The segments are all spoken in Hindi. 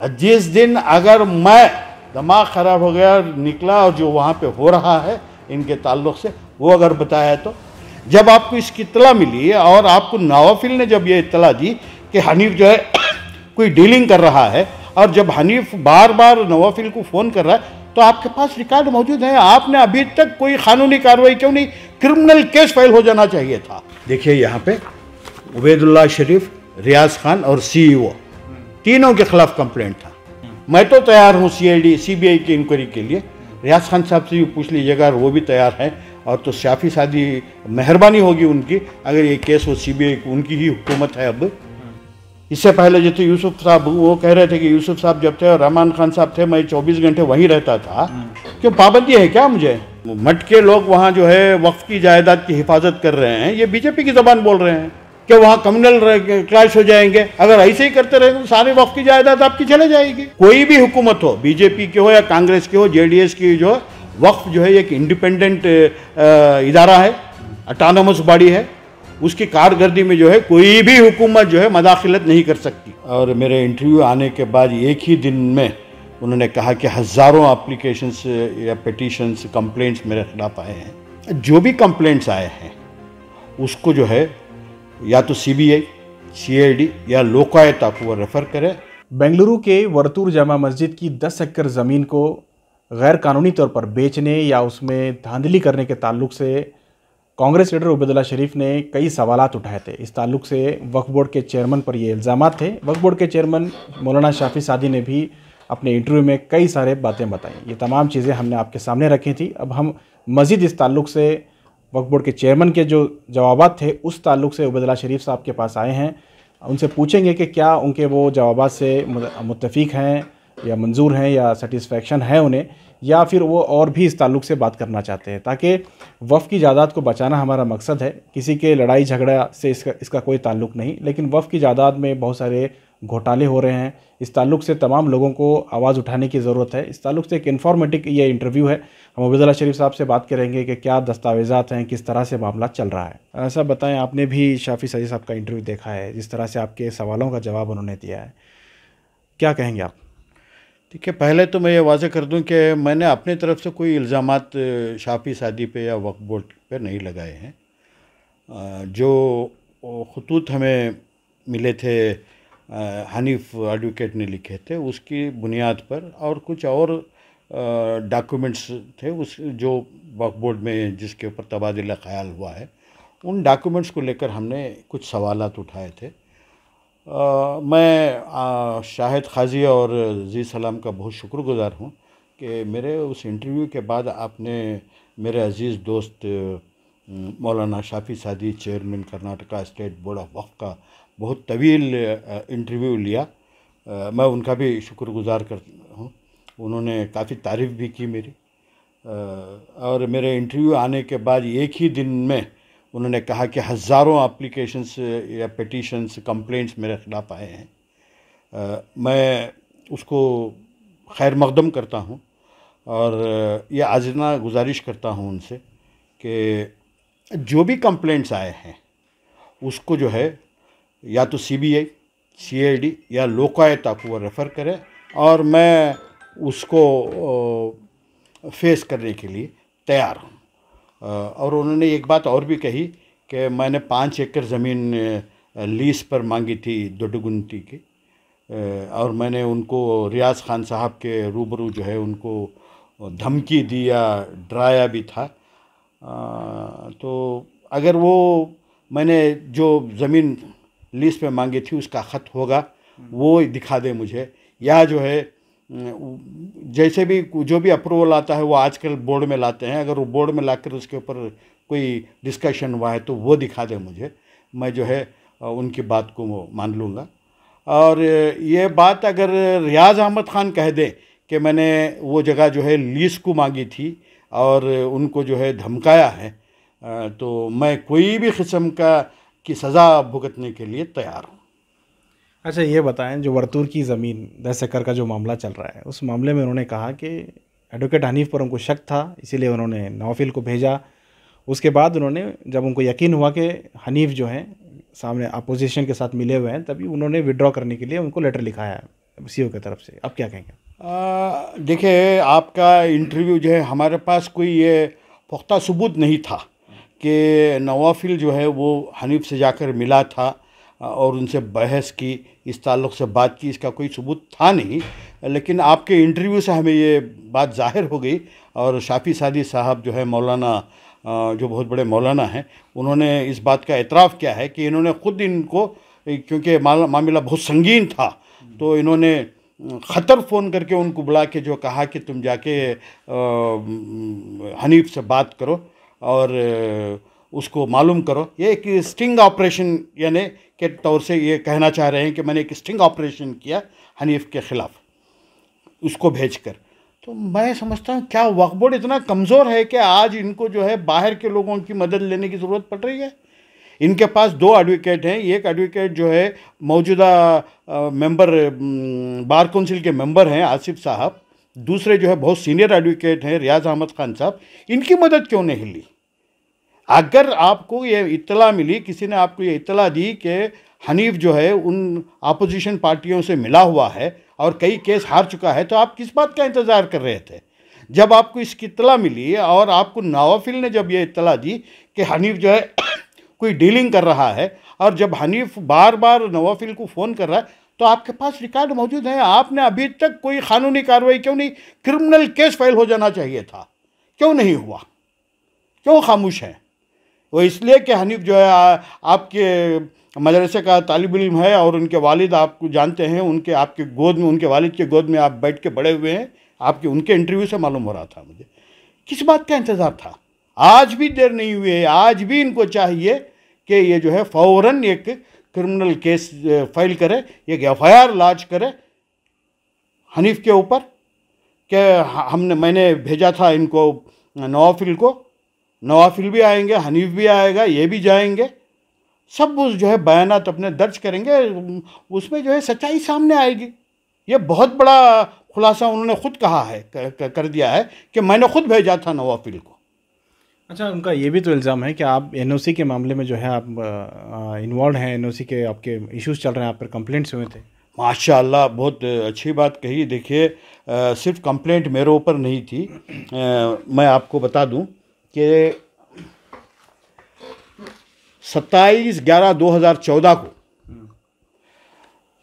जिस दिन अगर मैं दिमाग ख़राब हो गया निकला और जो वहाँ पे हो रहा है इनके ताल्लुक़ से वो अगर बताया, तो जब आपको इसकी इत्तला मिली और आपको नवाफिल ने जब ये इत्तला दी कि हनीफ जो है कोई डीलिंग कर रहा है, और जब हनीफ बार बार नवाफिल को फ़ोन कर रहा है, तो आपके पास रिकॉर्ड मौजूद है। आपने अभी तक कोई कानूनी कार्रवाई क्यों नहीं? क्रिमिनल केस फाइल हो जाना चाहिए था। देखिए यहाँ पे उबैदुल्लाह शरीफ, रियाज खान और सीईओ तीनों के खिलाफ कंप्लेंट था। मैं तो तैयार हूँ सीआईडी सीबीआई की इंक्वायरी के लिए। रियाज खान साहब से भी पूछ लीजिएगा, वो भी तैयार हैं। और तो शाफी सादी मेहरबानी होगी उनकी अगर ये केस हो सीबीआई को, उनकी ही हुकूमत है अब। इससे पहले जो थे यूसुफ साहब, वो कह रहे थे कि यूसुफ साहब जब थे और रहमान खान साहब थे, मैं 24 घंटे वहीं रहता था। क्यों पाबंदी है क्या मुझे? मट के लोग वहाँ जो है वक्फ की जायदाद की हिफाजत कर रहे हैं, ये बीजेपी की ज़बान बोल रहे हैं कि वहाँ कम्युनल क्लैश हो जाएंगे। अगर ऐसे ही करते रहेंगे तो सारे वक्फ की जायदाद आपकी चले जाएगी। कोई भी हुकूमत हो, बीजेपी की हो या कांग्रेस की हो, जेडीएस की, जो वक्फ जो है एक इंडिपेंडेंट इदारा है, ऑटोनोमस बॉडी है, उसकी कारकर्दगी में जो है कोई भी हुकूमत जो है मदाखिलत नहीं कर सकती। और मेरे इंटरव्यू आने के बाद एक ही दिन में उन्होंने कहा कि हज़ारों एप्लीकेशंस या पिटीशंस, कंप्लेंट्स मेरे खिलाफ आए हैं। जो भी कंप्लेंट्स आए हैं उसको जो है या तो सीबीआई, सीआईडी या लोकायुक्ता को वो रेफ़र करे। बेंगलुरु के वर्तूर जामा मस्जिद की 10 एकड़ ज़मीन को गैर कानूनी तौर पर बेचने या उसमें धांधली करने के ताल्लुक से कांग्रेस लीडर उबैदुल्लाह शरीफ ने कई सवालात उठाए थे। इस ताल्लुक से वक्फ बोर्ड के चेयरमैन पर ये इल्ज़ामात थे। वक्फ बोर्ड के चेयरमैन मौलाना शाफी सादी ने भी अपने इंटरव्यू में कई सारे बातें बताई। ये तमाम चीज़ें हमने आपके सामने रखी थी। अब हम मज़ीद इस ताल्लुक से वक्फ बोर्ड के चेयरमैन के जो जवाबात थे उस ताल्लुक से उबैदुल्लाह शरीफ साहब के पास आए हैं। उनसे पूछेंगे कि क्या उनके वो जवाबात से मुत्तफ़िक हैं या मंजूर हैं या सेटिस्फेक्शन है उन्हें, या फिर वो और भी इस ताल्लुक से बात करना चाहते हैं। ताकि वफ़ की जायदाद को बचाना हमारा मकसद है, किसी के लड़ाई झगड़ा से इसका कोई ताल्लुक नहीं। लेकिन वफ़ की जायदाद में बहुत सारे घोटाले हो रहे हैं। इस ताल्लुक से तमाम लोगों को आवाज़ उठाने की ज़रूरत है। इस ताल्लुक से एक इन्फॉर्मेटिव ये इंटरव्यू है। हम उबैदुल्लाह शरीफ साहब से बात करेंगे कि क्या दस्तावेज़ात हैं, किस तरह से मामला चल रहा है। ऐसा बताएं, आपने भी शाफी सादी साहब का इंटरव्यू देखा है, जिस तरह से आपके सवालों का जवाब उन्होंने दिया है, क्या कहेंगे आप? ठीक है, पहले तो मैं ये वाज़े कर दूं कि मैंने अपनी तरफ से कोई इल्ज़ामात शाफी सादी पे या वक्फ बोर्ड पे नहीं लगाए हैं। जो खतूत हमें मिले थे, हनीफ एडवोकेट ने लिखे थे, उसकी बुनियाद पर और कुछ और डॉक्यूमेंट्स थे उस जो वक्फ बोर्ड में जिसके ऊपर तबादला ख्याल हुआ है, उन डॉक्यूमेंट्स को लेकर हमने कुछ सवालात उठाए थे। मैं शाहिद खाजी और जी सलाम का बहुत शुक्रगुज़ार हूँ कि मेरे उस इंटरव्यू के बाद आपने मेरे अज़ीज़ दोस्त मौलाना Shafi Saadi, chairman Karnataka state board of वक्फ का बहुत तवील इंटरव्यू लिया। मैं उनका भी शुक्रगुज़ार हूँ। उन्होंने काफ़ी तारीफ़ भी की मेरी। और मेरे इंटरव्यू आने के बाद एक ही दिन में उन्होंने कहा कि हज़ारों एप्लीकेशंस या पिटीशंस, कंप्लेंट्स मेरे ख़िलाफ़ आए हैं। मैं उसको खैर मक़दम करता हूँ और ये आज़िना गुजारिश करता हूँ उनसे कि जो भी कंप्लेंट्स आए हैं उसको जो है या तो सीबीआई, सीआईडी या लोकायुक्ता को वो रेफ़र करें और मैं उसको फेस करने के लिए तैयार हूँ। और उन्होंने एक बात और भी कही कि मैंने 5 एकड़ ज़मीन लीज़ पर मांगी थी दोडुगुंती की, और मैंने उनको रियाज खान साहब के रूबरू जो है उनको धमकी दी या डराया भी था। तो अगर वो मैंने जो ज़मीन लीज़ पे मांगी थी उसका ख़त होगा वो दिखा दे मुझे, या जो है जैसे भी जो भी अप्रूवल आता है वो आजकल बोर्ड में लाते हैं, अगर वो बोर्ड में लाकर उसके ऊपर कोई डिस्कशन हुआ है तो वो दिखा दे मुझे, मैं जो है उनकी बात को मान लूँगा। और ये बात अगर रियाज अहमद ख़ान कह दे कि मैंने वो जगह जो है लीज़ को मांगी थी और उनको जो है धमकाया है, तो मैं कोई भी किस्म की सज़ा भुगतने के लिए तैयार हूँ। अच्छा, ये बताएं, जो वर्तूर की ज़मीन 10 एकड़ का जो मामला चल रहा है, उस मामले में उन्होंने कहा कि एडवोकेट हनीफ पर उनको शक था, इसीलिए उन्होंने नवाफिल को भेजा। उसके बाद उन्होंने, जब उनको यकीन हुआ कि हनीफ जो हैं सामने अपोजिशन के साथ मिले हुए हैं, तभी उन्होंने विड्रॉ करने के लिए उनको लेटर लिखाया है। सीईओ की तरफ से, आप क्या कहेंगे? देखिए, आपका इंटरव्यू जो है, हमारे पास कोई ये पुख्ता सबूत नहीं था कि नवाफिल जो है वो हनीफ से जाकर मिला था और उनसे बहस की, इस ताल्लुक़ से बात की, इसका कोई सबूत था नहीं। लेकिन आपके इंटरव्यू से हमें ये बात ज़ाहिर हो गई। और शाफ़ी सादी साहब जो है मौलाना, जो बहुत बड़े मौलाना हैं, उन्होंने इस बात का एतराफ़ किया है कि इन्होंने ख़ुद इनको, क्योंकि मामला बहुत संगीन था, तो इन्होंने ख़तर फ़ोन करके उनको बुला के जो कहा कि तुम जाके हनीफ से बात करो और उसको मालूम करो। ये एक स्टिंग ऑपरेशन यानी के तौर से ये कहना चाह रहे हैं कि मैंने एक स्टिंग ऑपरेशन किया हनीफ के ख़िलाफ़, उसको भेजकर। तो मैं समझता हूँ क्या वक्फ बोर्ड इतना कमज़ोर है कि आज इनको जो है बाहर के लोगों की मदद लेने की ज़रूरत पड़ रही है। इनके पास 2 एडवोकेट हैं। एक एडवोकेट जो है मौजूदा मेंबर, बार काउंसिल के मेंबर हैं आसिफ साहब, दूसरे जो है बहुत सीनियर एडवोकेट हैं रियाज अहमद खान साहब। इनकी मदद क्यों नहीं ली? अगर आपको ये इत्तला मिली, किसी ने आपको ये इत्तला दी कि हनीफ जो है उन अपोजिशन पार्टियों से मिला हुआ है और कई केस हार चुका है, तो आप किस बात का इंतज़ार कर रहे थे? जब आपको इसकी इत्तला मिली और आपको नवाफिल ने जब ये इत्तला दी कि हनीफ जो है कोई डीलिंग कर रहा है, और जब हनीफ बार बार नवाफिल को फ़ोन कर रहा है, तो आपके पास रिकॉर्ड मौजूद है। आपने अभी तक कोई कानूनी कार्रवाई क्यों नहीं? क्रिमिनल केस फाइल हो जाना चाहिए था, क्यों नहीं हुआ? क्यों खामोश है? वो इसलिए कि हनीफ जो है आपके मदरसे का तालिब इल्म है और उनके वालिद आपको जानते हैं, उनके आपके गोद में, उनके वालिद के गोद में आप बैठ के बड़े हुए हैं। आपके उनके इंटरव्यू से मालूम हो रहा था मुझे। किस बात का इंतज़ार था? आज भी देर नहीं हुई है। आज भी इनको चाहिए कि ये जो है फ़ौरन एक क्रिमिनल केस फाइल करे, एक एफआईआर लॉन्च करे हनीफ के ऊपर कि मैंने भेजा था इनको नवाफिल को। नवाफिल भी आएंगे, हनीफ भी आएगा, ये भी जाएंगे, सब उस जो है बयानात अपने दर्ज करेंगे, उसमें जो है सच्चाई सामने आएगी। ये बहुत बड़ा खुलासा उन्होंने खुद कहा है, कर दिया है कि मैंने खुद भेजा था नवाफिल को। अच्छा, उनका ये भी तो इल्ज़ाम है कि आप एनओसी के मामले में जो है आप इन्वॉल्व हैं, एनओसी के आपके इश्यूज़ चल रहे हैं, आप पर कंप्लेंट्स हुए थे। माशाअल्लाह, बहुत अच्छी बात कही। देखिए, सिर्फ कंप्लेंट मेरे ऊपर नहीं थी। मैं आपको बता दूं कि 27/11/2014 को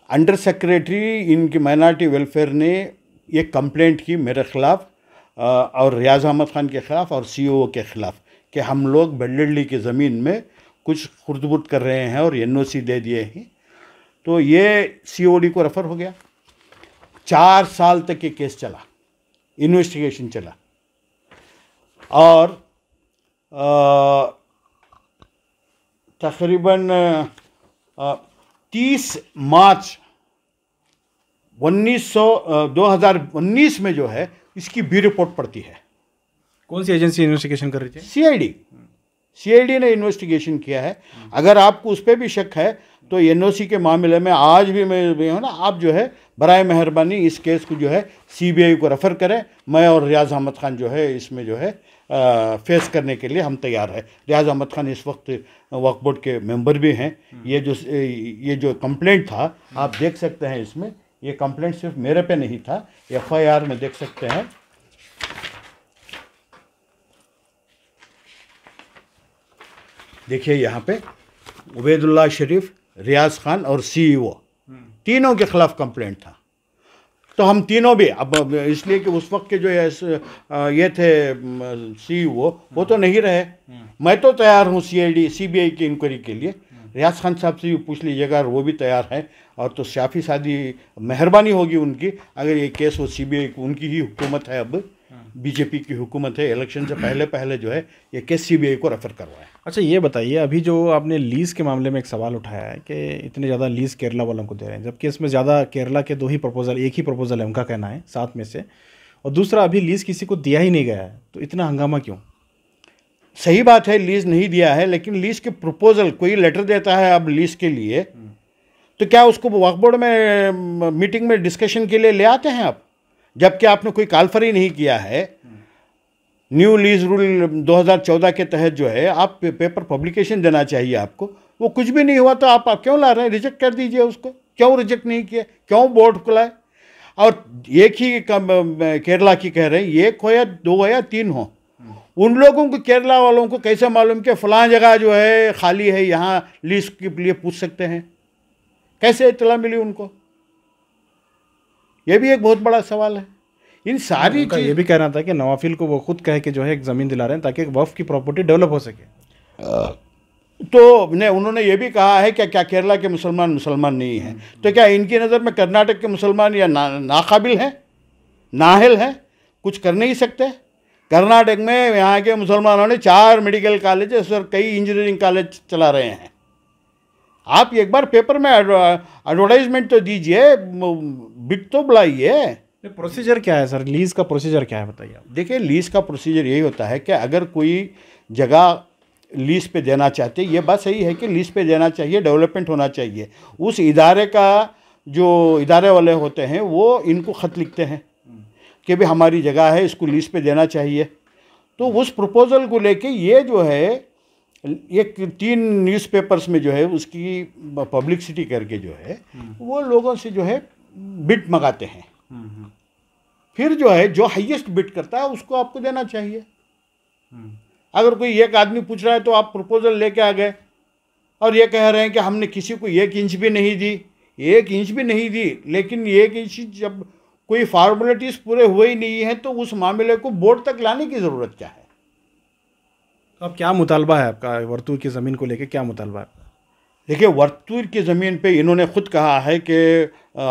अंडर सेक्रेटरी इनकी माइनॉरिटी वेलफेयर ने एक कंप्लेंट की मेरे ख़िलाफ़ और रियाज अहमद ख़ान के ख़िलाफ़ और सीईओ के ख़िलाफ़ कि हम लोग बेल्डली की ज़मीन में कुछ खुर्द-बुर्द कर रहे हैं और एनओसी दे दिए हैं। तो ये सीओडी को रेफ़र हो गया। 4 साल तक ये केस चला, इन्वेस्टिगेशन चला, और तकरीबन 30 मार्च 2019 में जो है इसकी बी रिपोर्ट पड़ती है। कौन सी एजेंसी इन्वेस्टिगेशन कर रही थी? सीआईडी ने इन्वेस्टिगेशन किया है। अगर आपको उस पर भी शक है तो एनओसी के मामले में आज भी मैं हूँ ना, आप जो है बराए मेहरबानी इस केस को जो है सीबीआई को रेफ़र करें। मैं और रियाज अहमद ख़ान जो है इसमें जो है फेस करने के लिए हम तैयार है। रियाज अहमद ख़ान इस वक्त वक्फ बोर्ड के मेंबर भी हैं। ये जो कंप्लेंट था आप देख सकते हैं, इसमें ये कंप्लेंट सिर्फ मेरे पे नहीं था, एफआईआर में देख सकते हैं। देखिए यहाँ पे उबैदुल्लाह शरीफ, रियाज खान और सीईओ तीनों के खिलाफ कंप्लेंट था। तो हम तीनों भी अब इसलिए कि उस वक्त के जो ये थे सीईओ वो तो नहीं रहे। मैं तो तैयार हूँ सीबीआई की इंक्वायरी के लिए। रियाज खान साहब से भी पूछ लीजिएगा, और वो भी तैयार हैं। और तो शाफ़ी सादी मेहरबानी होगी उनकी अगर ये केस वो सीबीआई को, उनकी ही हुकूमत है, अब बीजेपी की हुकूमत है, इलेक्शन से पहले जो है ये केस सीबीआई को रेफ़र करवाए। अच्छा, ये बताइए, अभी जो आपने लीज़ के मामले में एक सवाल उठाया है कि इतने ज़्यादा लीज़ केरला वालों को दे रहे हैं, जबकि इसमें ज़्यादा केरला के एक ही प्रपोजल है उनका कहना है 7 में से, और दूसरा अभी लीज़ किसी को दिया ही नहीं गया है, तो इतना हंगामा क्यों? सही बात है, लीज़ नहीं दिया है, लेकिन लीज़ के प्रपोजल कोई लेटर देता है अब लीज़ के लिए, तो क्या उसको वक्फ बोर्ड में मीटिंग में डिस्कशन के लिए ले आते हैं आप, जबकि आपने कोई कालफरी नहीं किया है। न्यू लीज रूल 2014 के तहत जो है आप पेपर पब्लिकेशन देना चाहिए आपको, वो कुछ भी नहीं हुआ तो आप क्यों ला रहे हैं? रिजेक्ट कर दीजिए उसको। क्यों रिजेक्ट नहीं किया? क्यों बोर्ड खुलाए? और एक ही केरला की कह रहे हैं, एक हो या दो हो या तीन हो, उन लोगों को, केरला वालों को कैसे मालूम कि फलां जगह जो है खाली है, यहाँ लीज के लिए पूछ सकते हैं? कैसे इत्तला मिली उनको? ये भी एक बहुत बड़ा सवाल है। इन सारी चीज ये भी कह रहा था कि नवाफिल को वो खुद कहे कि जो है एक ज़मीन दिला रहे हैं ताकि वक्फ की प्रॉपर्टी डेवलप हो सके। तो उन्होंने ये भी कहा है कि क्या केरला के मुसलमान मुसलमान नहीं हैं? तो क्या इनकी नज़र में कर्नाटक के मुसलमान या नाकाबिल हैं, नाअहल हैं, कुछ कर नहीं सकते? कर्नाटक में यहाँ के मुसलमानों ने 4 मेडिकल कॉलेज और कई इंजीनियरिंग कॉलेज चला रहे हैं। आप एक बार पेपर में एडवर्टाइजमेंट तो दीजिए, बिट तो बुलाइए। प्रोसीजर क्या है सर, लीज़ का प्रोसीजर क्या है बताइए आप? देखिए, लीज़ का प्रोसीजर यही होता है कि अगर कोई जगह लीज़ पे देना चाहते, ये बात सही है कि लीज़ पे देना चाहिए, डेवलपमेंट होना चाहिए। उस इदारे का जो इदारे वाले होते हैं वो इनको ख़त लिखते हैं कि भाई हमारी जगह है, इसको लीज़ पे देना चाहिए। तो उस प्रपोज़ल को लेके ये जो है एक 3 न्यूज़पेपर्स में जो है उसकी पब्लिसिटी करके जो है वो लोगों से जो है बिट मंगाते हैं। फिर जो है जो हाईएस्ट बिट करता है उसको आपको देना चाहिए। अगर कोई एक आदमी पूछ रहा है तो आप प्रपोजल लेके आ गए और ये कह रहे हैं कि हमने किसी को 1 इंच भी नहीं दी, 1 इंच भी नहीं दी, लेकिन 1 इंच जब कोई फॉर्मेलिटीज़ पूरे हुए ही नहीं हैं तो उस मामले को बोर्ड तक लाने की ज़रूरत क्या है? तो अब क्या मुतालबा है आपका वर्तूर की ज़मीन को लेके, क्या मुतालबा है? देखिए, वर्तूर की ज़मीन पे इन्होंने खुद कहा है कि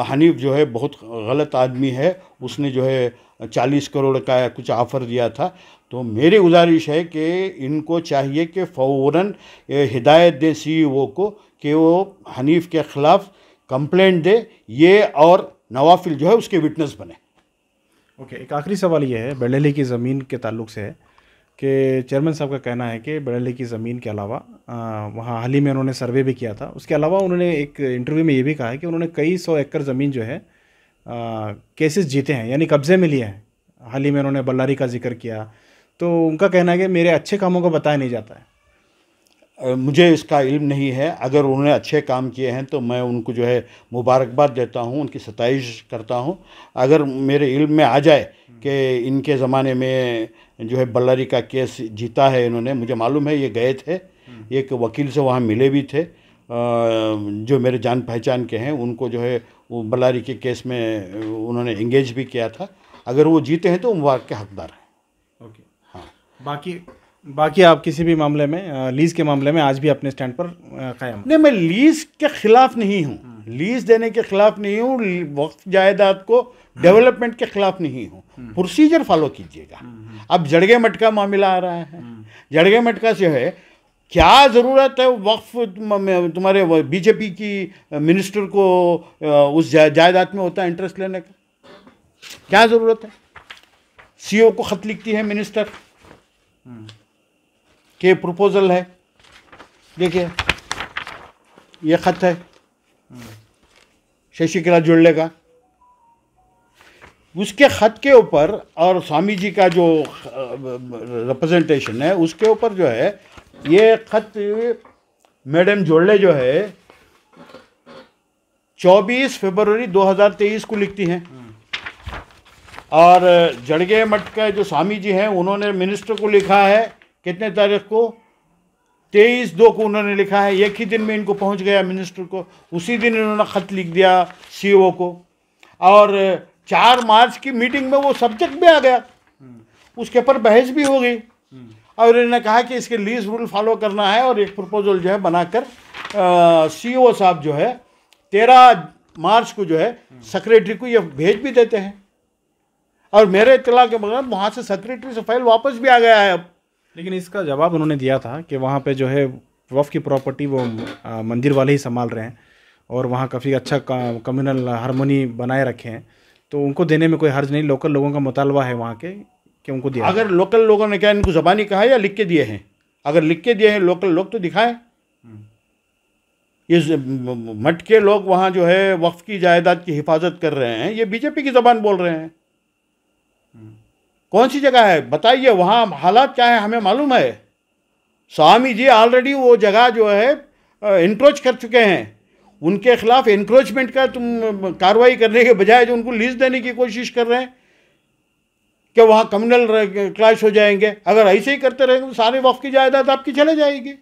हनीफ जो है बहुत गलत आदमी है, उसने जो है 40 करोड़ का कुछ ऑफ़र दिया था। तो मेरी गुजारिश है कि इनको चाहिए कि फ़ौरन हिदायत दे सीईओ को कि वो हनीफ के ख़िलाफ़ कंप्लेंट दे, ये और नवाफिल जो है उसके विटनेस बने। ओके, एक आखिरी सवाल ये है बरेली की ज़मीन के ताल्लुक से है कि चेयरमैन साहब का कहना है कि बरेली की ज़मीन के अलावा वहाँ हाल ही में उन्होंने सर्वे भी किया था, उसके अलावा उन्होंने एक इंटरव्यू में ये भी कहा है कि उन्होंने कई 100 एकड़ ज़मीन जो है केसेस जीते हैं, यानी कब्ज़े में लिए हैं। हाल ही में उन्होंने बल्लारी का जिक्र किया, तो उनका कहना है कि मेरे अच्छे कामों को बताया नहीं जाता है। मुझे इसका इल्म नहीं है। अगर उन्होंने अच्छे काम किए हैं तो मैं उनको जो है मुबारकबाद देता हूँ, उनकी सताइश करता हूँ। अगर मेरे इल्म में आ जाए कि इनके ज़माने में जो है बल्लारी का केस जीता है इन्होंने, मुझे मालूम है, ये गए थे, एक वकील से वहाँ मिले भी थे जो मेरे जान पहचान के हैं, उनको जो है वो बल्लारी के केस में उन्होंने एंगेज भी किया था। अगर वो जीते हैं तो मुबारक के हकदार हैं। ओके, हाँ। बाकी आप किसी भी मामले में, लीज़ के मामले में आज भी अपने स्टैंड पर कायम? नहीं, मैं लीज़ के ख़िलाफ़ नहीं हूँ, लीज़ देने के ख़िलाफ़ नहीं हूँ, वक्फ जायदाद को डेवलपमेंट के ख़िलाफ़ नहीं हूँ। प्रोसीजर फॉलो कीजिएगा। अब जड़गे मटका मामला आ रहा है, जड़गे मटका से है, क्या ज़रूरत है वक्फ तुम्हारे बीजेपी की मिनिस्टर को उस जायदाद में होता है इंटरेस्ट लेने का? क्या ज़रूरत है? सीईओ को ख़त लिखती है मिनिस्टर के प्रपोजल है, देखिए ये ख़त है शशिकला जुड़ले का, उसके ख़त के ऊपर और स्वामी जी का जो रिप्रेजेंटेशन है उसके ऊपर जो है ये ख़त मैडम जोड़ले जो है 24 फरवरी 2023 को लिखती हैं। और जड़गे मठ का जो स्वामी जी हैं उन्होंने मिनिस्टर को लिखा है कितने तारीख को, 23/2 को उन्होंने लिखा है। एक ही दिन में इनको पहुंच गया मिनिस्टर को, उसी दिन इन्होंने ख़त लिख दिया सीईओ को। और 4 मार्च की मीटिंग में वो सब्जेक्ट भी आ गया, उसके ऊपर बहस भी हो गई और इन्होंने कहा कि इसके लीज रूल फॉलो करना है और एक प्रपोजल जो है बनाकर सीईओ साहब जो है 13 मार्च को जो है सेक्रेटरी को ये भेज भी देते हैं। और मेरे इत्तला के बगैर वहाँ से सेक्रेटरी से फाइल वापस भी आ गया है अब। लेकिन इसका जवाब उन्होंने दिया था कि वहाँ पे जो है वफ़ की प्रॉपर्टी वो मंदिर वाले ही संभाल रहे हैं और वहाँ काफ़ी अच्छा कम्युनल हारमोनी बनाए रखे हैं, तो उनको देने में कोई हर्ज नहीं। लोकल लोगों का मुतालबा है वहाँ के कि उनको दिया। अगर लोकल लोगों ने क्या इनको ज़बानी कहा या लिख के दिए हैं? अगर लिख के दिए हैं लोकल लोग तो दिखाएं। ये मठ के लोग वहाँ जो है वक्फ की जायदाद की हिफाजत कर रहे हैं, ये बीजेपी की ज़बान बोल रहे हैं। कौन सी जगह है बताइए, वहाँ हालात क्या है हमें मालूम है। स्वामी जी ऑलरेडी वो जगह जो है इंट्रोच कर चुके हैं, उनके खिलाफ एनक्रोचमेंट का तुम कार्रवाई करने के बजाय जो उनको लीज देने की कोशिश कर रहे हैं कि वहाँ कम्युनल क्लैश हो जाएंगे। अगर ऐसे ही करते रहेंगे तो सारे वक्फ की जायदाद आपकी चले जाएगी।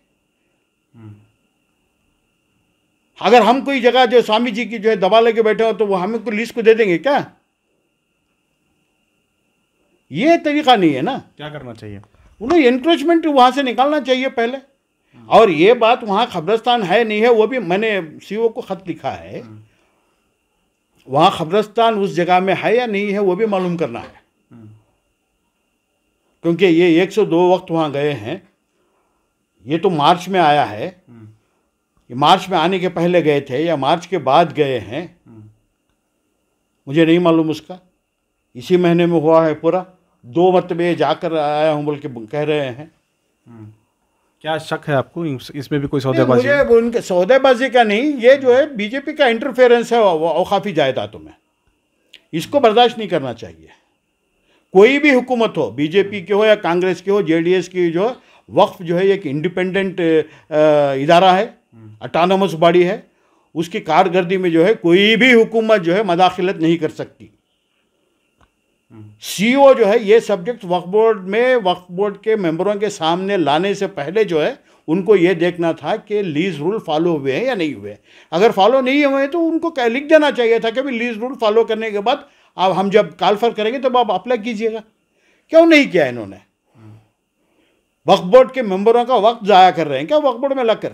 अगर हम कोई जगह जो स्वामी जी की जो है दबा लेके बैठे हो तो वो हमें कोई लीज को दे देंगे क्या? ये तरीका नहीं है ना। क्या करना चाहिए? उन्हें एनक्रोचमेंट वहाँ से निकालना चाहिए पहले। और ये बात वहाँ कब्रिस्तान है नहीं है वो भी मैंने सीओ को खत लिखा है, वहाँ कब्रिस्तान उस जगह में है या नहीं है वो भी मालूम करना है। क्योंकि ये 102 वक्त वहाँ गए हैं। ये तो मार्च में आया है, ये मार्च में आने के पहले गए थे या मार्च के बाद गए हैं, मुझे नहीं मालूम उसका। इसी महीने में हुआ है पूरा, 2 मरतबे जाकर आया हूँ बोल के कह रहे हैं। क्या शक है आपको इसमें भी कोई सौदेबाजी? मुझे उनके सौदेबाजी का नहीं, ये जो है बीजेपी का इंटरफेरेंस है औकाफी जायदादों में, इसको बर्दाश्त नहीं करना चाहिए। कोई भी हुकूमत हो, बीजेपी की हो या कांग्रेस की हो, जेडीएस की, जो वक्फ जो है एक इंडिपेंडेंट इदारा है, ऑटोनोमस बॉडी है, उसकी कारकर्दगी में जो है कोई भी हुकूमत जो है मदाखिलत नहीं कर सकती। सीओ जो है ये सब्जेक्ट वक्फ बोर्ड में वक्फ बोर्ड के मेंबरों के सामने लाने से पहले जो है उनको ये देखना था कि लीज रूल फॉलो हुए हैं या नहीं हुए। अगर फॉलो नहीं हुए तो उनको लिख देना चाहिए था कि भाई लीज रूल फॉलो करने के बाद अब हम जब कॉल करेंगे तब आप अप्लाई कीजिएगा। क्यों नहीं किया इन्होंने? वक्फ बोर्ड के मेंबरों का वक्त ज़ाया कर रहे हैं क्या वक्फ बोर्ड में लगकर?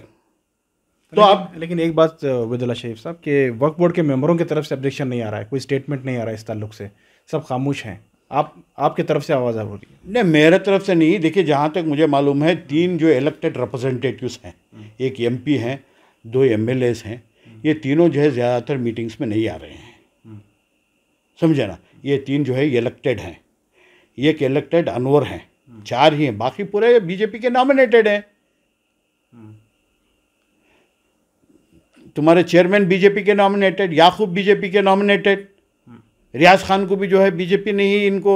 तो आप लेकिन एक बात उबैदुल्लाह शरीफ साहब के वक्फ बोर्ड के मेंबरों की तरफ से ऑब्जेक्शन नहीं आ रहा है, कोई स्टेटमेंट नहीं आ रहा है इस ताल्लुक से, सब खामोश हैं। आपकी तरफ से आवाज़ आ रही है? नहीं, मेरे तरफ से नहीं। देखिए, जहाँ तक मुझे मालूम है 3 जो इलेक्टेड रिप्रेजेंटेटिव्स हैं, एक एमपी हैं, 2 एमएलएस हैं, ये तीनों जो है ज़्यादातर मीटिंग्स में नहीं आ रहे हैं, समझे ना। ये 3 जो है इलेक्टेड हैं, एक इलेक्टेड अनवर हैं, 4 ही हैं, बाकी पूरे बीजेपी के नॉमिनेटेड हैं। तुम्हारे चेयरमैन बीजेपी के नॉमिनेटेड, याकूब बीजेपी के नॉमिनेटेड, रियाज खान को भी जो है बीजेपी ने ही इनको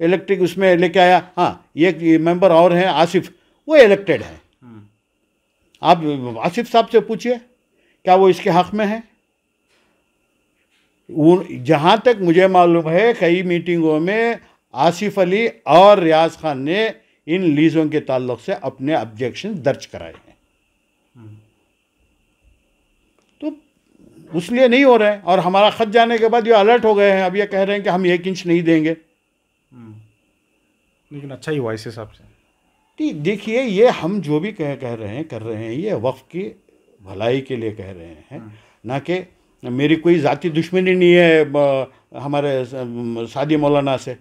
इलेक्ट्रिक उसमें लेके आया। हाँ, एक मेंबर और हैं आसिफ, वो इलेक्टेड है। आप आसिफ साहब से पूछिए क्या वो इसके हक में है। जहाँ तक मुझे मालूम है कई मीटिंगों में आसिफ अली और रियाज खान ने इन लीजों के ताल्लुक से अपने ऑब्जेक्शन दर्ज कराए हैं, तो उसलिए नहीं हो रहे हैं। और हमारा खत जाने के बाद ये अलर्ट हो गए हैं, अब ये कह रहे हैं कि हम 1 इंच नहीं देंगे। लेकिन अच्छा ही हुआ इस हिसाब से। देखिए, ये हम जो भी कह रहे हैं कर रहे हैं, ये वक्फ की भलाई के लिए कह रहे हैं, ना कि मेरी कोई ज़ाती दुश्मनी नहीं है हमारे सादी मौलाना से।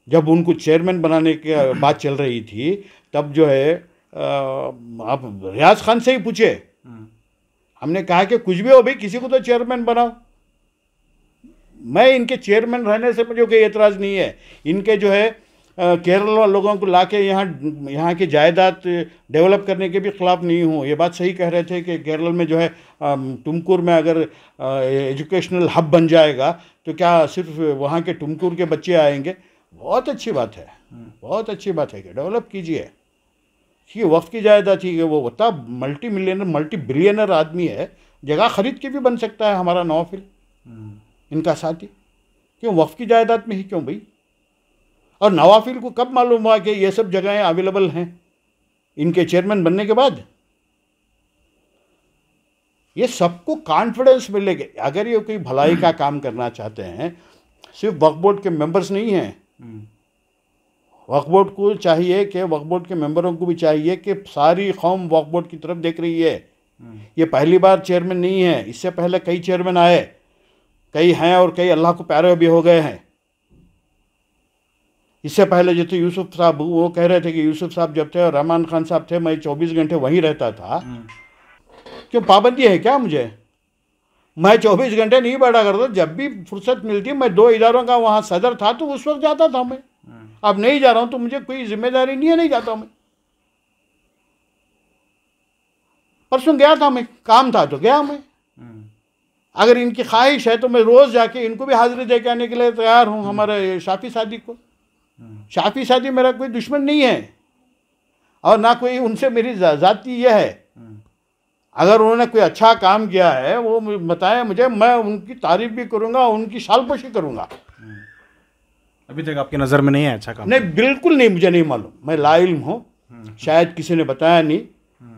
जब उनको चेयरमैन बनाने की बात चल रही थी तब जो है आप रियाज खान से ही पूछे, हमने कहा कि कुछ भी हो भाई, किसी को तो चेयरमैन बनाओ। मैं इनके चेयरमैन रहने से मुझे कोई एतराज़ नहीं है। इनके जो है केरल लोगों को लाके यहाँ की जायदाद डेवलप करने के भी खिलाफ नहीं हूँ। ये बात सही कह रहे थे कि केरल में जो है तुमकुर में अगर एजुकेशनल हब बन जाएगा तो क्या सिर्फ वहाँ के तुमकुर के बच्चे आएंगे? बहुत अच्छी बात है, बहुत अच्छी बात है कि डेवलप कीजिए। ये वक्त की जायदाद थी कि वो बता मल्टी मिलियनर मल्टी बिलियनर आदमी है, जगह खरीद के भी बन सकता है हमारा नवाफिल इनका साथी। क्यों वक्त की जायदाद में ही क्यों भाई? और नवाफिल को कब मालूम हुआ कि ये सब जगहें अवेलेबल हैं? इनके चेयरमैन बनने के बाद। ये सबको कॉन्फिडेंस मिलेगा। अगर ये कोई भलाई का काम करना चाहते हैं, सिर्फ वक्फ बोर्ड के मेंबर्स नहीं हैं, वक्फ बोर्ड को चाहिए कि वक्फ बोर्ड के मेंबरों को भी चाहिए कि सारी कौम वक्फ बोर्ड की तरफ देख रही है। ये पहली बार चेयरमैन नहीं है, इससे पहले कई चेयरमैन आए, कई हैं और कई अल्लाह को प्यारे भी हो गए हैं। इससे पहले जो थे यूसुफ साहब, वो कह रहे थे कि यूसुफ साहब जब थे और रहमान खान साहब थे, मैं 24 घंटे वहीं रहता था। क्यों पाबंदी है क्या मुझे? मैं 24 घंटे नहीं बैठा करता, जब भी फुर्सत मिलती मैं 2 इदारों का वहाँ सदर था तो उस वक्त जाता था मैं। अब नहीं जा रहा हूँ तो मुझे कोई जिम्मेदारी नहीं है, नहीं जाता मैं। परसों गया था मैं, काम था तो गया मैं। अगर इनकी ख्वाहिश है तो मैं रोज़ जाके इनको भी हाजिरी दे के आने के लिए तैयार हूँ। हमारे शाफी सादी को, शाफी सादी मेरा कोई दुश्मन नहीं है और ना कोई उनसे मेरी ज़ाती यह है। अगर उन्होंने कोई अच्छा काम किया है वो बताएं मुझे, मैं उनकी तारीफ भी करूँगा, उनकी शालपोशी करूँगा। अभी तक आपकी नज़र में नहीं है अच्छा काम? नहीं, बिल्कुल नहीं, मुझे नहीं मालूम, मैं लाइल्म हूँ, शायद किसी ने बताया नहीं।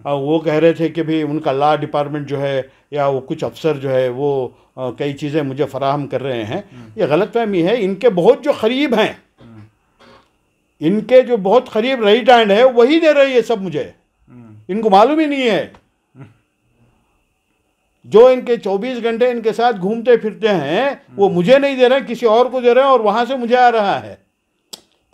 और वो कह रहे थे कि भाई उनका लॉ डिपार्टमेंट जो है या वो कुछ अफसर जो है वो कई चीज़ें मुझे फराहम कर रहे हैं। ये गलतफहमी है। इनके बहुत जो करीब हैं, इनके जो बहुत करीब राइट हैंड है वही दे रही है सब मुझे, इनको मालूम ही नहीं है। जो इनके 24 घंटे इनके साथ घूमते फिरते हैं वो मुझे नहीं दे रहे हैं, किसी और को दे रहे हैं, और वहां से मुझे आ रहा है।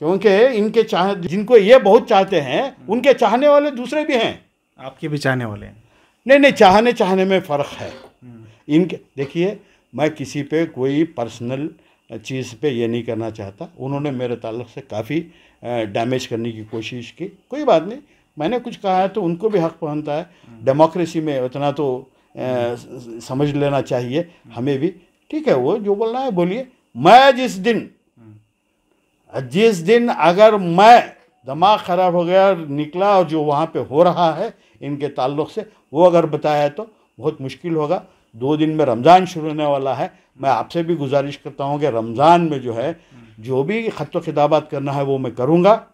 क्योंकि इनके जिनको ये बहुत चाहते हैं उनके चाहने वाले दूसरे भी हैं। आपके भी चाहने वाले हैं? नहीं, चाहने में फ़र्क है। इनके देखिए, मैं किसी पे कोई पर्सनल चीज़ पे ये नहीं करना चाहता। उन्होंने मेरे ताल्लुक़ से काफ़ी डैमेज करने की कोशिश की, कोई बात नहीं, मैंने कुछ कहा है तो उनको भी हक़ बनता है। डेमोक्रेसी में उतना तो समझ लेना चाहिए हमें भी। ठीक है, वो जो बोलना है बोलिए। मैं जिस दिन अगर मैं दिमाग ख़राब हो गया निकला और जो वहाँ पे हो रहा है इनके ताल्लुक़ से वो अगर बताया तो बहुत मुश्किल होगा। 2 दिन में रमज़ान शुरू होने वाला है। मैं आपसे भी गुजारिश करता हूँ कि रमज़ान में जो है जो भी ख़त व खिताबात करना है वो मैं करूँगा,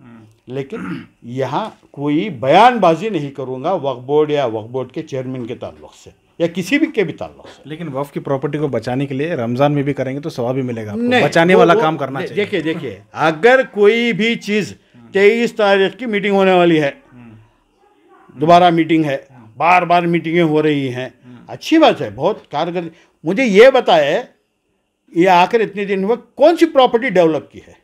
लेकिन यहाँ कोई बयानबाजी नहीं करूँगा वक्फ बोर्ड या वक्फ बोर्ड के चेयरमैन के ताल्लुक़ से या किसी भी के भी ताल्लुक़ से। लेकिन वक्फ की प्रॉपर्टी को बचाने के लिए रमज़ान में भी करेंगे तो सवाब भी मिलेगा आपको। बचाने वाला काम करना चाहिए। देखिए, अगर कोई भी चीज़ 23 तारीख की मीटिंग होने वाली है, दोबारा मीटिंग है, बार बार मीटिंगें हो रही हैं, अच्छी बात है, बहुत कारगर। मुझे ये बताए ये आकर इतने दिन हुए कौन सी प्रॉपर्टी डेवलप की है?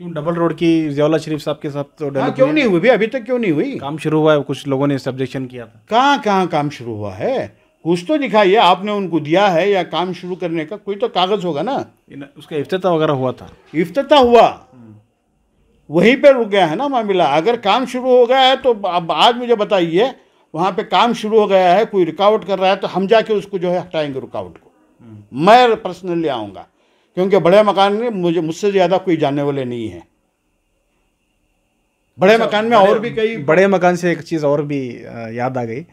क्यों डबल रोड की ज़ियाउल्लाह शरीफ साहब के साथ तो डेवलप क्यों नहीं हुई? अभी तक क्यों नहीं हुई? काम शुरू हुआ है, कुछ लोगों ने ऑब्जेक्शन किया था। कहाँ काम शुरू हुआ है? कुछ तो दिखाइए, आपने उनको दिया है या काम शुरू करने का कोई तो कागज़ होगा ना। उसका इफ्तिताह वगैरह हुआ था? इफ्तिताह हुआ, वहीं पे रुक गया है ना मामला। अगर काम शुरू हो गया है तो अब आज मुझे बताइए, वहाँ पे काम शुरू हो गया है, कोई रुकावट कर रहा है तो हम जाके उसको जो है हटाएंगे रुकावट को। मैं पर्सनली आऊँगा, क्योंकि बड़े मकान में मुझसे ज़्यादा कोई जानने वाले नहीं है। बड़े मकान में और भी कई बड़े मकान से एक चीज़ और भी याद आ गई।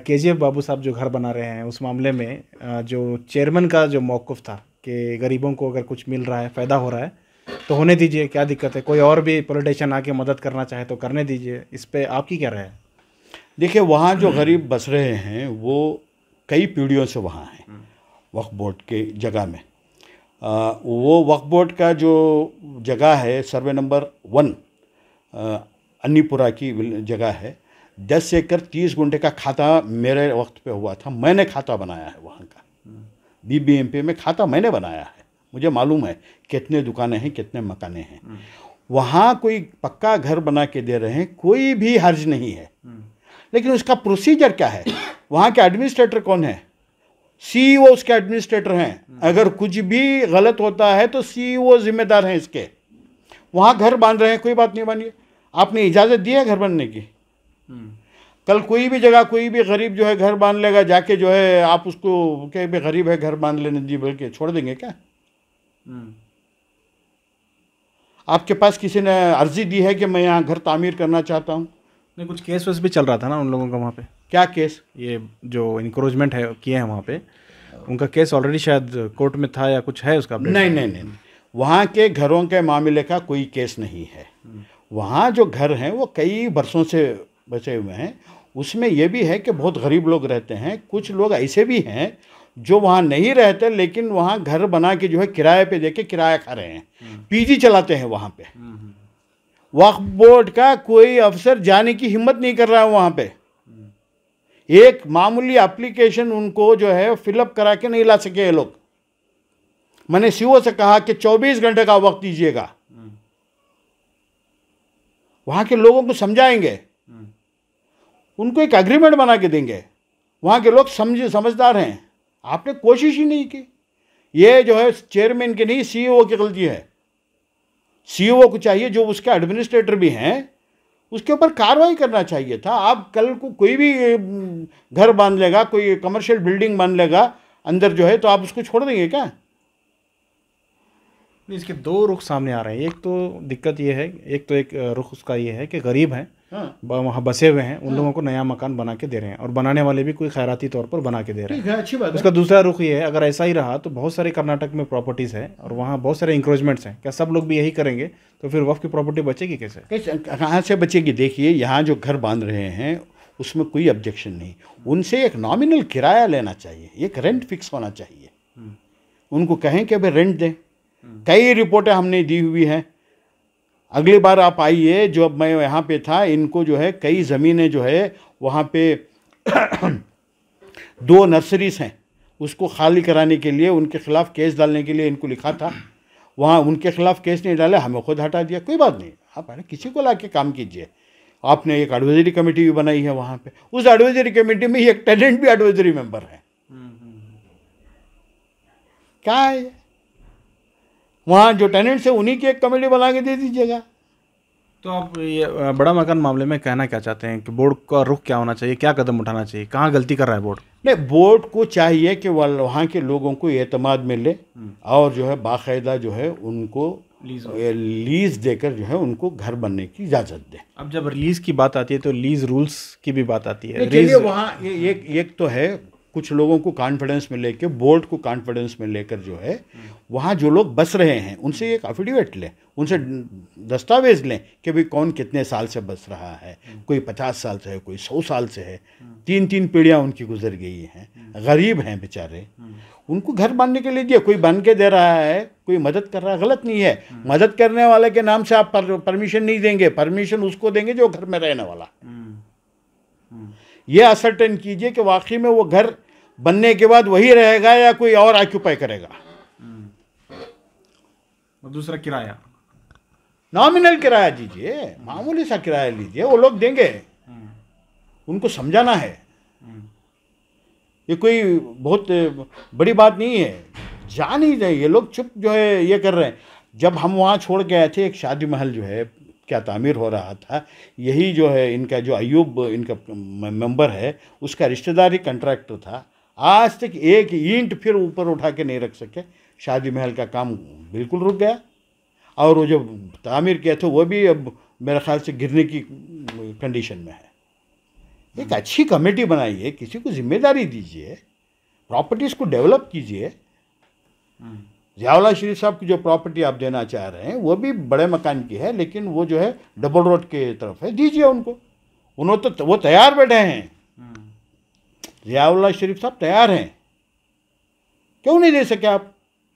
KGF बाबू साहब जो घर बना रहे हैं उस मामले में जो चेयरमैन का जो मौक़िफ़ था कि गरीबों को अगर कुछ मिल रहा है, फ़ायदा हो रहा है तो होने दीजिए, क्या दिक्कत है? कोई और भी पॉलिटिशियन आके मदद करना चाहे तो करने दीजिए। इस पे आपकी क्या राय है? देखिए, वहाँ जो गरीब बस रहे हैं वो कई पीढ़ियों से वहाँ हैं वक्फ बोर्ड के जगह में। वो वक्फ बोर्ड का जो जगह है सर्वे नंबर 1 अन्नीपुरा की जगह है। 10 एकड़ 30 गुंठे का खाता मेरे वक्त पे हुआ था। मैंने खाता बनाया है वहाँ का, BBMP में खाता मैंने बनाया है। मुझे मालूम है कितने दुकानें हैं, कितने मकाने हैं। वहाँ कोई पक्का घर बना के दे रहे हैं, कोई भी हर्ज नहीं है। लेकिन उसका प्रोसीजर क्या है? वहाँ के एडमिनिस्ट्रेटर कौन है? CEO उसके एडमिनिस्ट्रेटर हैं। अगर कुछ भी गलत होता है तो CEO जिम्मेदार हैं इसके। वहाँ घर बांध रहे हैं, कोई बात नहीं बांधिए, आपने इजाज़त दी है घर बनने की। कल कोई भी जगह कोई भी गरीब जो है घर बांध लेगा, जाके जो है आप उसको क्या भी गरीब है घर बांध लेने दी बोल के छोड़ देंगे क्या? आपके पास किसी ने अर्जी दी है कि मैं यहाँ घर तामीर करना चाहता हूँ? नहीं, कुछ केस वेस भी चल रहा था ना उन लोगों का वहाँ पे। क्या केस? ये जो इंक्रोचमेंट है किए हैं वहाँ पे, उनका केस ऑलरेडी शायद कोर्ट में था या कुछ है उसका अपडेट? नहीं, वहाँ के घरों के मामले का कोई केस नहीं है। वहाँ जो घर हैं वो कई बरसों से बचे हुए हैं। उसमें ये भी है कि बहुत गरीब लोग रहते हैं। कुछ लोग ऐसे भी हैं जो वहाँ नहीं रहते लेकिन वहाँ घर बना के जो है किराए पे देके किराया खा रहे हैं, PG चलाते हैं वहाँ पे। वक्फ बोर्ड का कोई अफसर जाने की हिम्मत नहीं कर रहा है वहाँ पे। एक मामूली एप्लीकेशन उनको जो है फिलअप करा के नहीं ला सके ये लोग। मैंने CO से कहा कि 24 घंटे का वक्त दीजिएगा, वहाँ के लोगों को समझाएंगे, उनको एक एग्रीमेंट बना के देंगे। वहाँ के लोग समझदार हैं। आपने कोशिश ही नहीं की। ये जो है चेयरमैन की नहीं, CEO की गलती है। CEO को चाहिए, जो उसके एडमिनिस्ट्रेटर भी हैं, उसके ऊपर कार्रवाई करना चाहिए था। आप कल को कोई भी घर बांध लेगा, कोई कमर्शियल बिल्डिंग बांध लेगा अंदर जो है, तो आप उसको छोड़ देंगे क्या? इसके 2 रुख सामने आ रहे हैं। एक तो दिक्कत ये है, एक रुख उसका ये है कि गरीब हैं वहाँ बसे हुए हैं, उन लोगों को नया मकान बना के दे रहे हैं, और बनाने वाले भी कोई खैराती तौर पर बना के दे रहे हैं। अच्छी बात है। उसका दूसरा रुख ये है, अगर ऐसा ही रहा तो बहुत सारे कर्नाटक में प्रॉपर्टीज़ हैं और वहाँ बहुत सारे इंक्रोचमेंट्स हैं, क्या सब लोग भी यही करेंगे तो फिर वक्फ की प्रॉपर्टी बचेगी कैसे? कहाँ से बचेगी? देखिए, यहाँ जो घर बांध रहे हैं उसमें कोई ऑब्जेक्शन नहीं, उनसे एक नॉमिनल किराया लेना चाहिए, एक रेंट फिक्स होना चाहिए। उनको कहें कि भाई रेंट दें। कई रिपोर्टें हमने दी हुई हैं। अगली बार आप आइए, जो अब मैं यहाँ पे था, इनको जो है कई ज़मीनें जो है वहाँ पे 2 नर्सरीज हैं, उसको खाली कराने के लिए उनके खिलाफ केस डालने के लिए इनको लिखा था। वहाँ उनके खिलाफ केस नहीं डाला, हमें खुद हटा दिया। कोई बात नहीं, आप किसी को ला के काम कीजिए। आपने एक एडवाइजरी कमेटी भी बनाई है वहाँ पे, उस एडवाइजरी कमेटी में एक टेनेंट भी एडवाइजरी मेंबर है। क्या है वहाँ जो टेनेंट्स है उन्हीं की एक कमेटी बना के दे दीजिएगा। तो आप ये बड़ा मकान मामले में कहना क्या चाहते हैं कि बोर्ड का रुख क्या होना चाहिए, क्या कदम उठाना चाहिए, कहाँ गलती कर रहा है बोर्ड? नहीं, बोर्ड को चाहिए कि वहाँ के लोगों को एतमाद मिले और जो है बाकायदा जो है उनको लीज देकर जो है उनको घर बनने की इजाज़त दे। अब जब लीज की बात आती है तो लीज रूल्स की भी बात आती है। चलिए, वहाँ एक तो है, कुछ लोगों को कॉन्फिडेंस में लेकर, बोर्ड को कॉन्फिडेंस में लेकर जो है वहाँ जो लोग बस रहे हैं उनसे एक एफिडेविट लें, उनसे दस्तावेज लें कि भाई कौन कितने साल से बस रहा है। कोई 50 साल से है, कोई 100 साल से है, 3-3 पीढ़ियाँ उनकी गुजर गई हैं, गरीब हैं बेचारे। उनको घर बनने के लिए दिए, कोई बन के दे रहा है, कोई मदद कर रहा है, गलत नहीं है। मदद करने वाले के नाम से आप परमिशन नहीं देंगे, परमिशन उसको देंगे जो घर में रहने वाला। ये असर्टेन कीजिए कि वाकई में वो घर बनने के बाद वही रहेगा या कोई और ऑक्यूपाई करेगा। दूसरा किराया, नॉमिनल किराया दीजिए, मामूली सा किराया लीजिए, वो लोग देंगे। उनको समझाना है, ये कोई बहुत बड़ी बात नहीं है। जान ही नहीं, ये लोग चुप जो है ये कर रहे हैं। जब हम वहाँ छोड़ के आए थे, एक शादी महल जो है क्या तामीर हो रहा था, यही जो है इनका जो अयूब इनका मेंबर है, उसका रिश्तेदारी कंट्रैक्टर था। आज तक एक ईंट फिर ऊपर उठा के नहीं रख सके। शादी महल का काम बिल्कुल रुक गया, और वो जो तामीर किया था वो भी अब मेरे ख्याल से गिरने की कंडीशन में है। एक अच्छी कमेटी बनाइए, किसी को जिम्मेदारी दीजिए, प्रॉपर्टीज़ को डेवलप कीजिए। ज़ियाउल्लाह शरीफ साहब की जो प्रॉपर्टी आप देना चाह रहे हैं वो भी बड़े मकान की है, लेकिन वो जो है डबल रोड के तरफ है, दीजिए उनको। उन्होंने तो वो तैयार बैठे हैं, ज़ियाउल्लाह शरीफ साहब तैयार हैं, क्यों नहीं दे सके आप?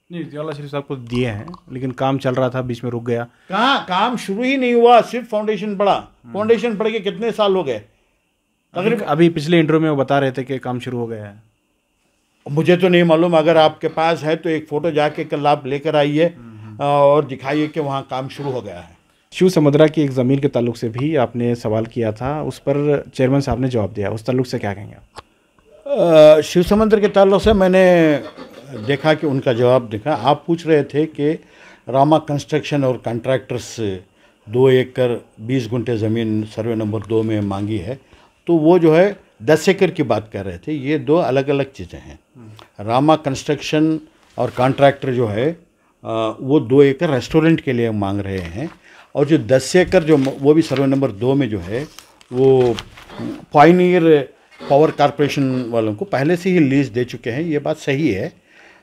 नहीं, ज़ियाउल्लाह शरीफ साहब को दिए हैं, लेकिन काम चल रहा था, बीच में रुक गया। कहाँ काम शुरू ही नहीं हुआ, सिर्फ फाउंडेशन पड़ा। फाउंडेशन पड़ के कितने साल हो गए? अभी पिछले इंटरव्यू में वो बता रहे थे कि काम शुरू हो गया है। मुझे तो नहीं मालूम, अगर आपके पास है तो एक फ़ोटो जाके कल आप लेकर आइए और दिखाइए कि वहाँ काम शुरू हो गया है। शिव समद्रा की एक ज़मीन के ताल्लुक से भी आपने सवाल किया था, उस पर चेयरमैन साहब ने जवाब दिया, उस ताल्लुक से क्या कहेंगे आप? शिव समंदर के ताल्लुक से मैंने देखा कि उनका जवाब देखा। आप पूछ रहे थे कि रामा कंस्ट्रक्शन और कॉन्ट्रैक्टर्स 2 एकड़ 20 गुंठे ज़मीन सर्वे नंबर 2 में मांगी है, तो वो जो है 10 एकड़ की बात कर रहे थे। ये 2 अलग अलग चीज़ें हैं। रामा कंस्ट्रक्शन और कॉन्ट्रैक्टर जो है वो 2 एकड़ रेस्टोरेंट के लिए मांग रहे हैं, और जो 10 एकड़ जो वो भी सर्वे नंबर 2 में जो है वो पायनियर पावर कॉरपोरेशन वालों को पहले से ही लीज़ दे चुके हैं। ये बात सही है,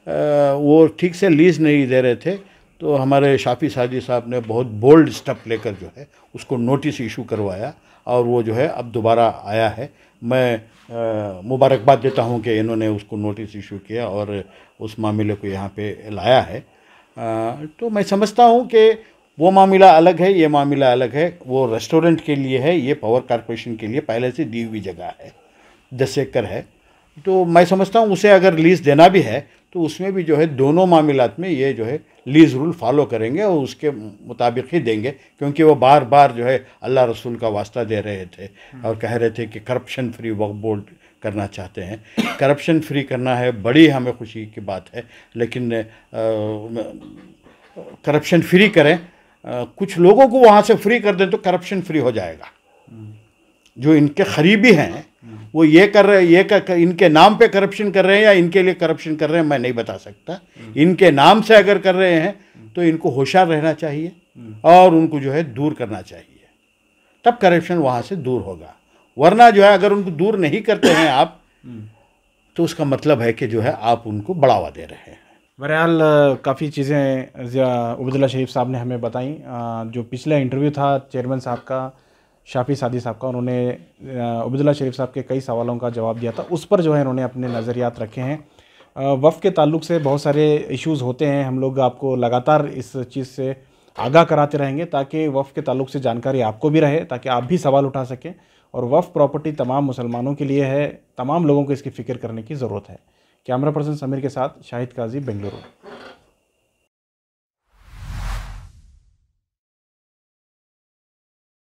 वो ठीक से लीज़ नहीं दे रहे थे, तो हमारे शाफी सादी साहब ने बहुत बोल्ड स्टेप लेकर जो है उसको नोटिस इशू करवाया, और वो जो है अब दोबारा आया है। मैं मुबारकबाद देता हूँ कि इन्होंने उसको नोटिस इशू किया और उस मामले को यहाँ पे लाया है। तो मैं समझता हूँ कि वो मामला अलग है, ये मामला अलग है। वो रेस्टोरेंट के लिए है, ये पावर कॉरपोरेशन के लिए पहले से दी हुई जगह है, 10 एकड़ है। तो मैं समझता हूँ उसे अगर लीज़ देना भी है तो उसमें भी जो है दोनों मामलात में ये जो है लीज़ रूल फॉलो करेंगे और उसके मुताबिक ही देंगे, क्योंकि वो बार बार जो है अल्लाह रसूल का वास्ता दे रहे थे और कह रहे थे कि करप्शन फ्री वक्फ बोर्ड करना चाहते हैं। करप्शन फ्री करना है, बड़ी हमें खुशी की बात है, लेकिन करप्शन फ्री करें, कुछ लोगों को वहाँ से फ्री कर दें तो करप्शन फ्री हो जाएगा। जो इनके करीबी हैं वो ये कर रहे, इनके नाम पे करप्शन कर रहे हैं या इनके लिए करप्शन कर रहे हैं, मैं नहीं बता सकता। इनके नाम से अगर कर रहे हैं तो इनको होशियार रहना चाहिए और उनको जो है दूर करना चाहिए, तब करप्शन वहाँ से दूर होगा। वरना जो है अगर उनको दूर नहीं करते हैं आप, तो उसका मतलब है कि जो है आप उनको बढ़ावा दे रहे हैं। बहरहाल काफ़ी चीज़ें उबैदुल्ला शरीफ साहब ने हमें बताई। जो पिछला इंटरव्यू था चेयरमैन साहब का, शाफी सादी साहब का, उन्होंने उबैदुल्ला शरीफ साहब के कई सवालों का जवाब दिया था। उस पर जो है उन्होंने अपने नज़रियात रखे हैं। वफ़ के ताल्लुक से बहुत सारे इश्यूज़ होते हैं, हम लोग आपको लगातार इस चीज़ से आगाह कराते रहेंगे ताकि वफ़ के ताल्लुक से जानकारी आपको भी रहे, ताकि आप भी सवाल उठा सकें। और वफ़ प्रॉपर्टी तमाम मुसलमानों के लिए है, तमाम लोगों को इसकी फ़िक्र करने की ज़रूरत है। कैमरा पर्सन समीर के साथ शाहिद काजी, बेंगलुरु।